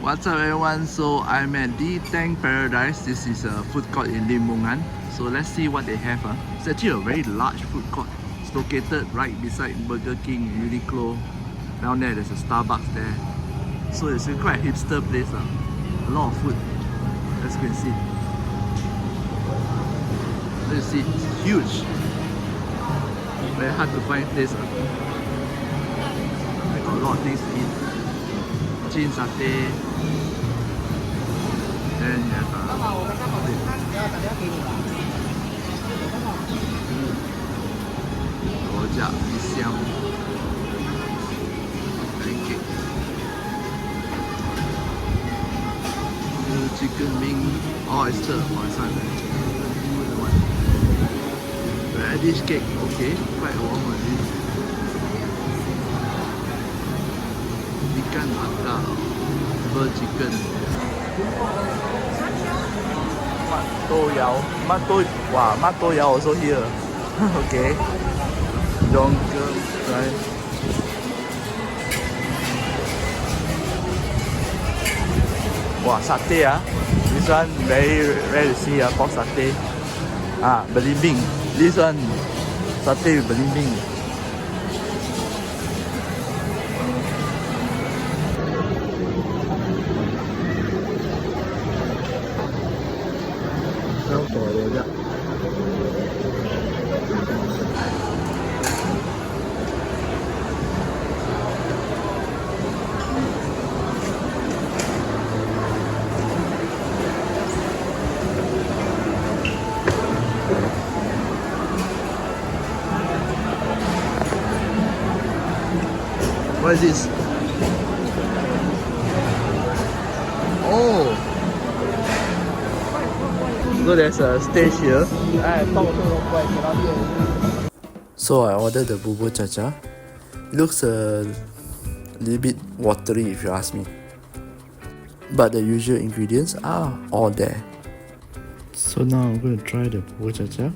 What's up everyone, so I'm at D'Tank Paradise. This is a food court in Limbungan. So let's see what they have. It's actually a very large food court. It's located right beside Burger King, Uniqlo. Down there there's a Starbucks there. So it's a quite hipster place. A lot of food. Let's go and see. Let's see, it's huge. Very hard to find place. I got a lot of things to eat. Chin satay. Then you have rojak, pisang, pancake, chicken wing, oyster, radish cake, okay, quite warm on this. Pekan Malacca, butter chicken. Mat to yao also here. Okay. Donker rice. Wow, satay This one very rare to see pork satay. Belimbing. This one satay with belimbing. What is this? Oh! So there's a stage here. So I ordered the bubur cha-cha. It looks a little bit watery if you ask me. But the usual ingredients are all there. So now I'm going to try the bubur cha-cha.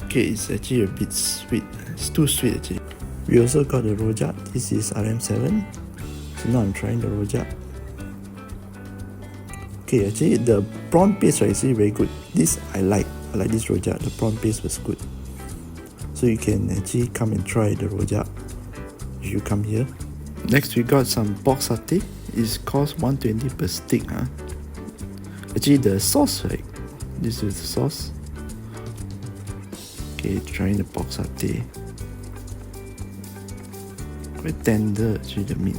Okay, it's actually a bit sweet. It's too sweet actually. We also got the rojak. This is RM7. So now I'm trying the rojak. Okay, actually the prawn paste is actually very good. This I like this rojak. The prawn paste was good. So you can actually come and try the rojak if you come here. Next we got some pork satay. It costs 120 per stick. Actually the sauce, right? This is the sauce. Okay, trying the pork satay. Quite tender actually the meat.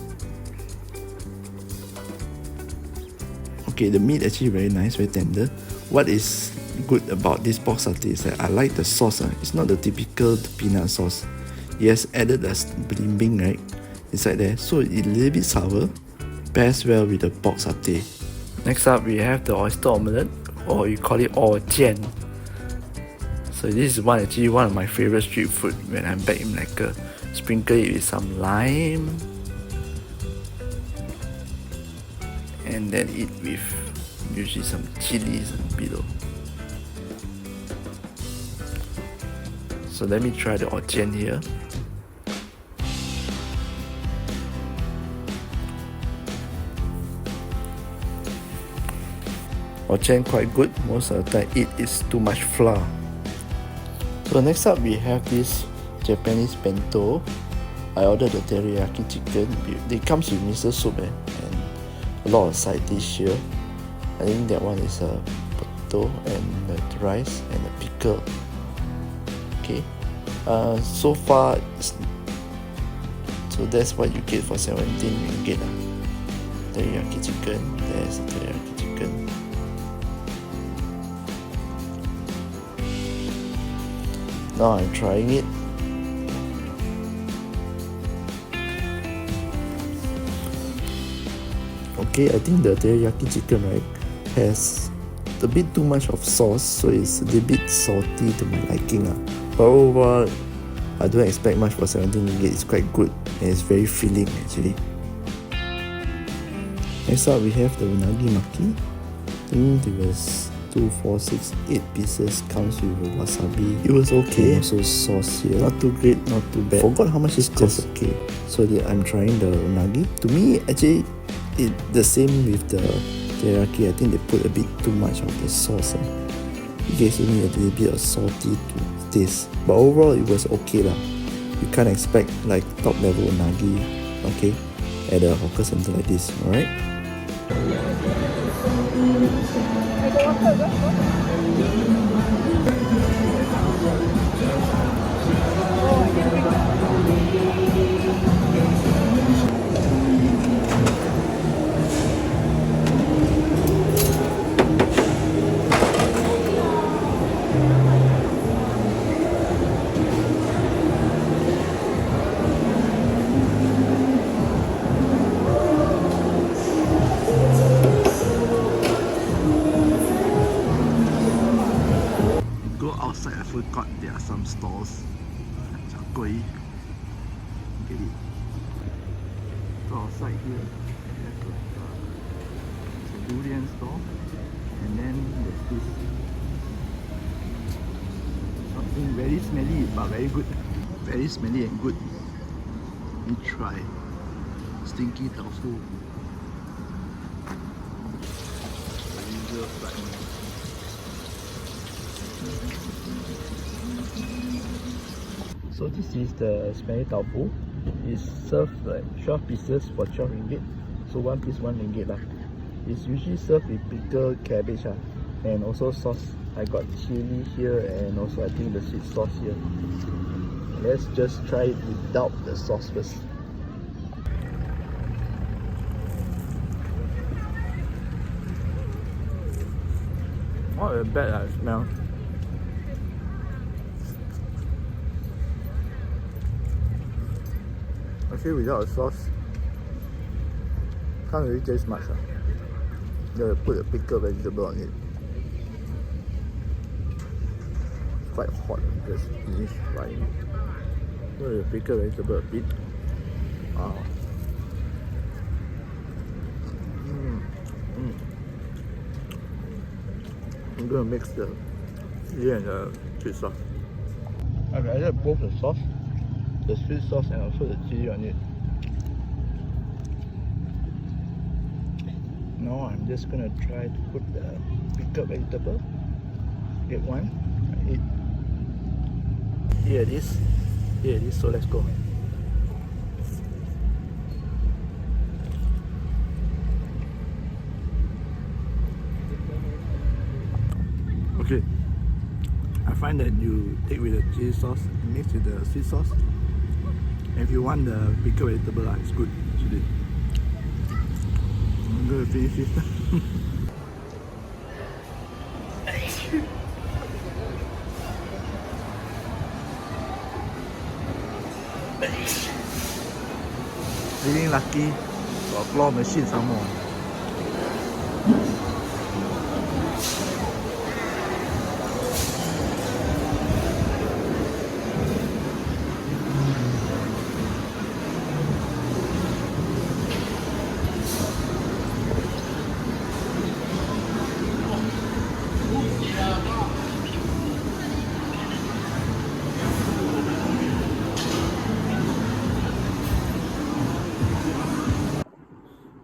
Okay, the meat actually very nice, very tender. What is good about this pork satay is that I like the sauce. It's not the typical peanut sauce. It has added a belimbing right inside there, so it's a little bit sour. Pairs well with the pork satay. Next up we have the oyster omelette, or you call it jian. So this is actually one of my favorite street food when I'm back in Malacca. Sprinkle it with some lime and then eat with usually some chilies and below. So let me try the jian here. Jian quite good. Most of the time it is too much flour. So next up we have this Japanese bento. I ordered the teriyaki chicken. It comes with miso soup and a lot of side dish here. I think that one is a potato and the rice and a pickle. Okay. So far, so that's what you get for 17 ringgit. Teriyaki chicken. There's a teriyaki chicken. Now I'm trying it. Okay, I think the teriyaki chicken right has a bit too much of sauce, so it's a little bit salty to my liking. But overall, I don't expect much for 17 ringgit. It's quite good and it's very filling actually. Next up we have the unagi maki. I think it was 2, 4, 6, 8 pieces comes with a wasabi. It was okay. And also sauce here. Not too great, not too bad. Forgot how much it's just okay. So I'm trying the unagi. To me, actually, the same with the teriyaki. I think they put a bit too much of the sauce. It gives me a little bit of salty taste. But overall, it was okay lah. You can't expect like top level unagi, okay, at a hawker center like this, alright? Outside I forgot there are some stalls. Chakoi. Get it. So outside here there's like a durian stall, and then there's this something very smelly but very good. Very smelly and good. Let me try. Stinky tofu. So this is the smelly tofu. It's served like 12 pieces for 12 ringgit. So one piece 1 ringgit lah. It's usually served with pickled cabbage and also sauce. I got chili here and also I think the sweet sauce here. Let's just try it without the sauce first. Not a bad smell. Actually, without a sauce, can't really taste much. You put a pickled vegetable on it. It's quite hot. Just finish frying. Put the pickled vegetable a bit. Wow. I'm gonna mix the chili and the sweet sauce. I've added both the sauce, the sweet sauce and also the chili on it. Now I'm just gonna try to put the pickled vegetable. Get one, eat. Here it is. Here it is, so let's go. Okay, I find that you take with the chili sauce, mix with the sweet sauce. And if you want the pickled vegetable, it's good. Actually, I'm gonna finish it. Feeling lucky, got a claw machine some more.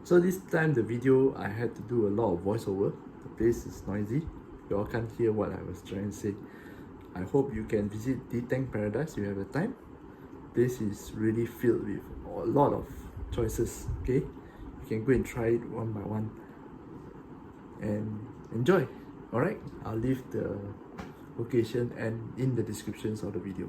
So this time the video I had to do a lot of voiceover. The place is noisy. You all can't hear what I was trying to say. I hope you can visit D'Tank Paradise if you have the time. This is really filled with a lot of choices. Okay, you can go and try it one by one and enjoy. Alright, I'll leave the location and in the descriptions of the video.